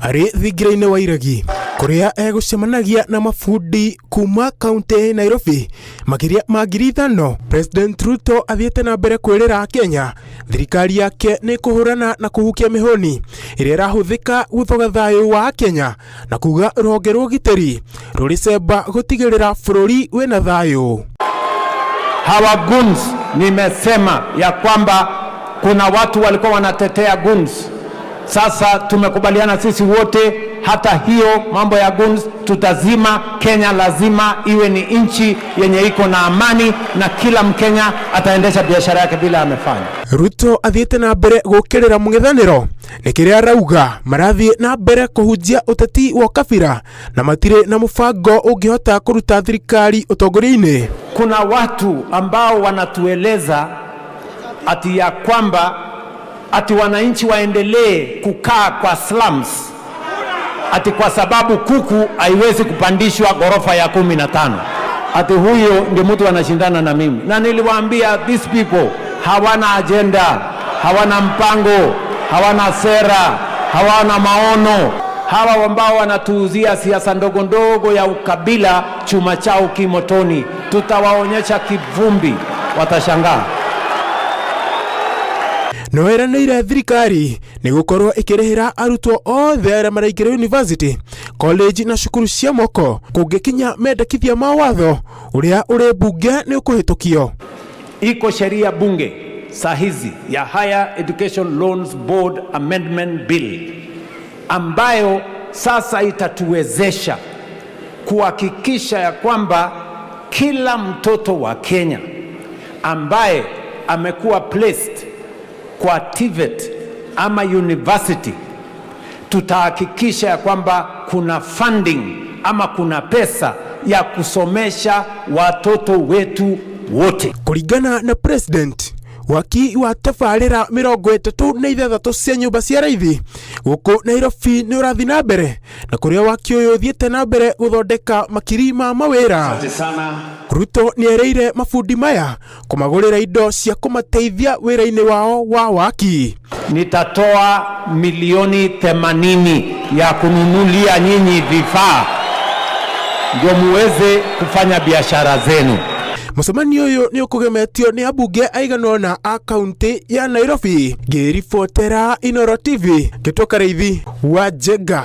Ari thigiraine wa Iregi kuria egucemanagia na mafundi kuma kaunti Nairobi makiria ma ngiri 5. President Ruto athiete na mbere kwirira Kenya thirikari yake ni kuhurana na kuhukia mihoni iria irahuthika guthoga thayu wa Kenya na kuga ruhonge rwa ugitiri ruricemba gutigirira bururi wina thayu. Hawa guns, nimesema ya kwamba kuna watu walikuwa wanatetea guns. Sasa tumekubaliana sisi wote, hata hiyo mambo ya guns tutazima. Kenya lazima iwe ni nchi yenye iko na amani na kila Mkenya ataendesha biashara yake bila amefanya. Ruto athiete na mbere gukirira mung'ethaniro nikiria rauga marathie na mbere kuhunjia uteti wa kabira na matire na mubango ungihota kuruta thirikari utongoria-ini. Kuna watu ambao wanatueleza ati ya kwamba ati wananchi waendelee kukaa kwa slums ati kwa sababu kuku haiwezi kupandishwa ghorofa ya 15. Ati huyo ndio mtu anashindana na mimi. Na niliwaambia these people hawana agenda, hawana mpango, hawana sera, hawana maono. Hawa ambao wanatuuzia siasa ndogo ndogo ya ukabila, chuma chao kimotoni. Tutawaonyesha kivumbi, watashangaa. Noeranĩire thirikari ni gukorwo ikirihira arutwo othe aria maraingĩra university, college na cukuru cia moko kungikinya mendekithia ma watho uria uri bunge ni ukuhitukio. Iko sheria bunge sahizi ya Higher Education Loans Board Amendment Bill ambayo sasa itatuwezesha kuhakikisha ya kwamba kila mtoto wa Kenya ambaye amekuwa placed kwa TVET ama university, tutahakikisha ya kwamba kuna funding ama kuna pesa ya kusomesha watoto wetu wote. Kuringana na president, waki wa tabarĩra 36 cia nyumba cia raithi guku Nairobi ni urathi na mbere na kuria waki uyu thiete na mbere guthondeka makiri ma mawira. Ruto ni ereire mafundi maya kumagurira indo cia kumateithia wira-ini wao wa waki. Nitatoa milioni 80 ya kununulia nyinyi vifaa ndio muweze kufanya biashara zenu. Mucemanio uyu ni ukugemetio ni abunge aiganona a kaunti ya Nairobi. Ngiribotera Inooro TV, Gĩtũka Raithi wa Njenga.